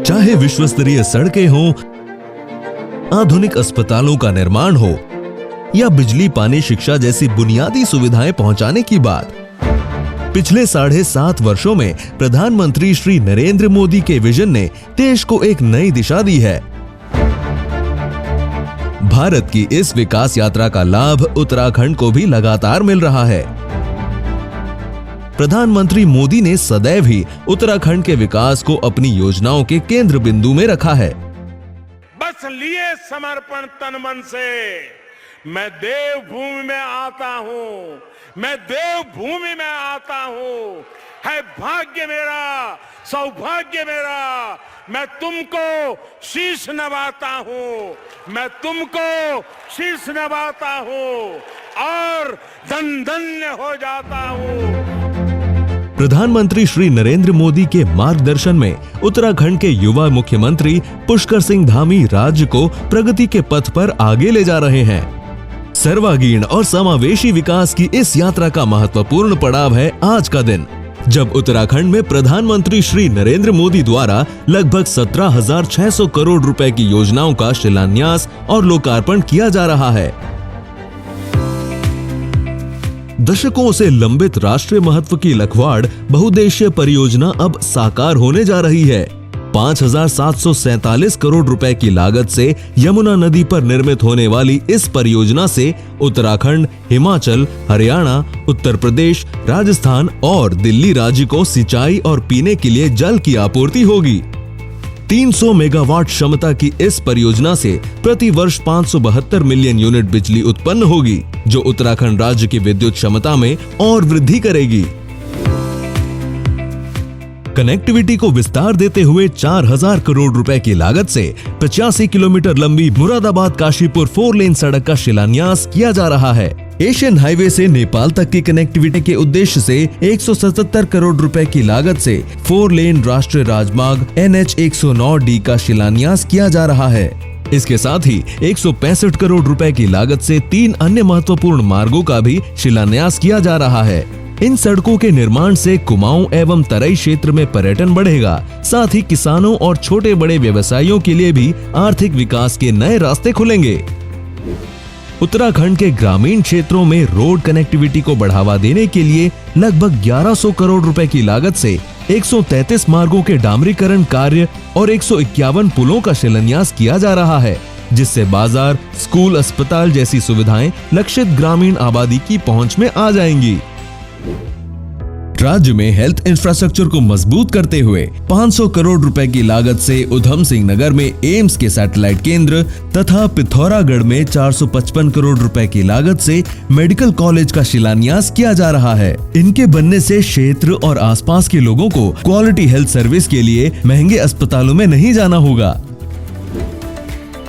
चाहे विश्व स्तरीय सड़कें हों, आधुनिक अस्पतालों का निर्माण हो या बिजली, पानी, शिक्षा जैसी बुनियादी सुविधाएं पहुंचाने की बात, पिछले 7.5 वर्षों में प्रधानमंत्री श्री नरेंद्र मोदी के विजन ने देश को एक नई दिशा दी है। भारत की इस विकास यात्रा का लाभ उत्तराखंड को भी लगातार मिल रहा है। प्रधानमंत्री मोदी ने सदैव ही उत्तराखंड के विकास को अपनी योजनाओं के केंद्र बिंदु में रखा है। बस लिए समर्पण तन मन से मैं देवभूमि में आता हूँ, मैं देवभूमि में आता हूँ। है भाग्य मेरा, सौभाग्य मेरा, मैं तुमको शीश नवाता हूँ, मैं तुमको शीश नवाता हूँ और धन्य हो जाता हूँ। प्रधानमंत्री श्री नरेंद्र मोदी के मार्गदर्शन में उत्तराखंड के युवा मुख्यमंत्री पुष्कर सिंह धामी राज्य को प्रगति के पथ पर आगे ले जा रहे हैं। सर्वांगीण और समावेशी विकास की इस यात्रा का महत्वपूर्ण पड़ाव है आज का दिन, जब उत्तराखंड में प्रधानमंत्री श्री नरेंद्र मोदी द्वारा लगभग 17,600 करोड़ रुपए की योजनाओं का शिलान्यास और लोकार्पण किया जा रहा है। दशकों से लंबित राष्ट्रीय महत्व की लखवाड़ बहुउद्देशीय परियोजना अब साकार होने जा रही है। 5,747 करोड़ रुपए की लागत से यमुना नदी पर निर्मित होने वाली इस परियोजना से उत्तराखंड, हिमाचल, हरियाणा, उत्तर प्रदेश, राजस्थान और दिल्ली राज्य को सिंचाई और पीने के लिए जल की आपूर्ति होगी। 300 मेगावाट क्षमता की इस परियोजना से प्रति वर्ष 572 मिलियन यूनिट बिजली उत्पन्न होगी, जो उत्तराखंड राज्य की विद्युत क्षमता में और वृद्धि करेगी। कनेक्टिविटी को विस्तार देते हुए 4,000 करोड़ रुपए की लागत से 85 किलोमीटर लंबी मुरादाबाद काशीपुर 4 लेन सड़क का शिलान्यास किया जा रहा है। एशियन हाईवे से नेपाल तक की कनेक्टिविटी के उद्देश्य से 177 करोड़ रुपए की लागत से 4 लेन राष्ट्रीय राजमार्ग NH 109D का शिलान्यास किया जा रहा है। इसके साथ ही 165 करोड़ रुपए की लागत से 3 अन्य महत्वपूर्ण मार्गों का भी शिलान्यास किया जा रहा है। इन सड़कों के निर्माण से कुमाऊं एवं तराई क्षेत्र में पर्यटन बढ़ेगा, साथ ही किसानों और छोटे बड़े व्यवसायियों के लिए भी आर्थिक विकास के नए रास्ते खुलेंगे। उत्तराखंड के ग्रामीण क्षेत्रों में रोड कनेक्टिविटी को बढ़ावा देने के लिए लगभग 1100 करोड़ रुपए की लागत से 133 मार्गों के डामरीकरण कार्य और 151 पुलों का शिलान्यास किया जा रहा है, जिससे बाजार, स्कूल, अस्पताल जैसी सुविधाएं लक्षित ग्रामीण आबादी की पहुंच में आ जाएंगी। राज्य में हेल्थ इंफ्रास्ट्रक्चर को मजबूत करते हुए 500 करोड़ रुपए की लागत से उधम सिंह नगर में एम्स के सैटेलाइट केंद्र तथा पिथौरागढ़ में 455 करोड़ रुपए की लागत से मेडिकल कॉलेज का शिलान्यास किया जा रहा है। इनके बनने से क्षेत्र और आसपास के लोगों को क्वालिटी हेल्थ सर्विस के लिए महंगे अस्पतालों में नहीं जाना होगा।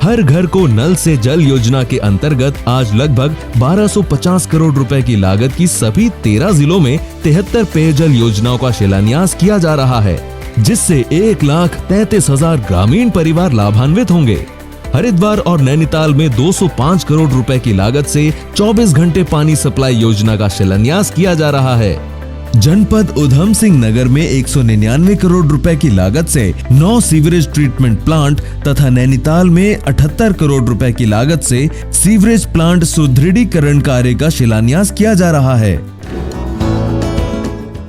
हर घर को नल से जल योजना के अंतर्गत आज लगभग 1250 करोड़ रुपए की लागत की सभी 13 जिलों में 73 पेयजल योजनाओं का शिलान्यास किया जा रहा है, जिससे 1,33,000 ग्रामीण परिवार लाभान्वित होंगे। हरिद्वार और नैनीताल में 205 करोड़ रुपए की लागत से 24 घंटे पानी सप्लाई योजना का शिलान्यास किया जा रहा है। जनपद उधम सिंह नगर में 199 करोड़ रुपए की लागत से 9 सीवरेज ट्रीटमेंट प्लांट तथा नैनीताल में 78 करोड़ रुपए की लागत से सीवरेज प्लांट सुदृढ़ीकरण कार्य का शिलान्यास किया जा रहा है।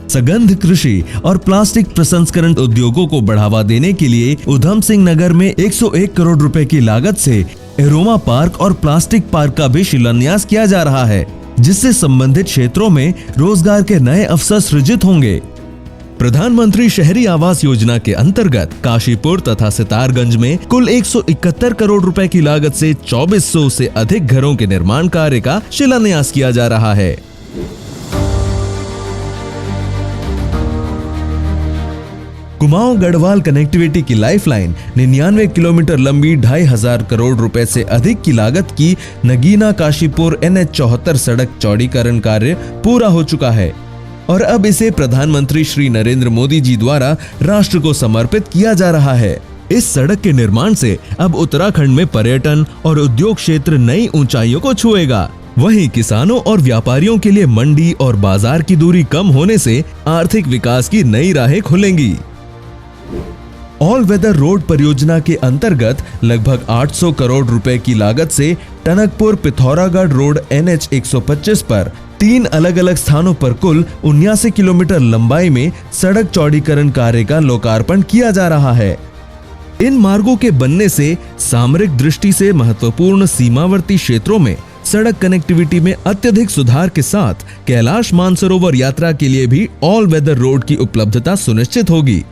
सगंध कृषि और प्लास्टिक प्रसंस्करण उद्योगों को बढ़ावा देने के लिए उधम सिंह नगर में 101 करोड़ रुपए की लागत से एरोमा पार्क और प्लास्टिक पार्क का भी शिलान्यास किया जा रहा है, जिससे संबंधित क्षेत्रों में रोजगार के नए अवसर सृजित होंगे। प्रधानमंत्री शहरी आवास योजना के अंतर्गत काशीपुर तथा सितारगंज में कुल 171 करोड़ रुपए की लागत से 2400 से अधिक घरों के निर्माण कार्य का शिलान्यास किया जा रहा है। कुमाऊं गढ़वाल कनेक्टिविटी की लाइफलाइन 99 किलोमीटर लंबी 2,500 करोड़ रुपए से अधिक की लागत की नगीना काशीपुर NH 74 सड़क चौड़ीकरण कार्य पूरा हो चुका है और अब इसे प्रधानमंत्री श्री नरेंद्र मोदी जी द्वारा राष्ट्र को समर्पित किया जा रहा है। इस सड़क के निर्माण से अब उत्तराखंड में पर्यटन और उद्योग क्षेत्र नई ऊंचाइयों को छुएगा। वहीं किसानों और व्यापारियों के लिए मंडी और बाजार की दूरी कम होने से आर्थिक विकास की नई राहें खुलेंगी। ऑल वेदर रोड परियोजना के अंतर्गत लगभग 800 करोड़ रुपए की लागत से टनकपुर पिथौरागढ़ रोड NH 125 पर 3 अलग अलग स्थानों पर कुल 79 किलोमीटर लंबाई में सड़क चौड़ीकरण कार्य का लोकार्पण किया जा रहा है। इन मार्गों के बनने से सामरिक दृष्टि से महत्वपूर्ण सीमावर्ती क्षेत्रों में सड़क कनेक्टिविटी में अत्यधिक सुधार के साथ कैलाश मानसरोवर यात्रा के लिए भी ऑल वेदर रोड की उपलब्धता सुनिश्चित होगी।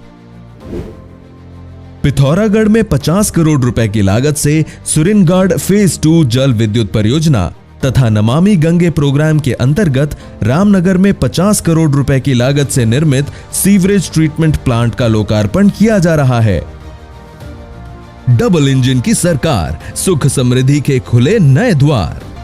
पिथौरागढ़ में 50 करोड़ रुपए की लागत से सुरिनगढ़ फेज 2 जल विद्युत परियोजना तथा नमामि गंगे प्रोग्राम के अंतर्गत रामनगर में 50 करोड़ रुपए की लागत से निर्मित सीवरेज ट्रीटमेंट प्लांट का लोकार्पण किया जा रहा है। डबल इंजन की सरकार, सुख समृद्धि के खुले नए द्वार।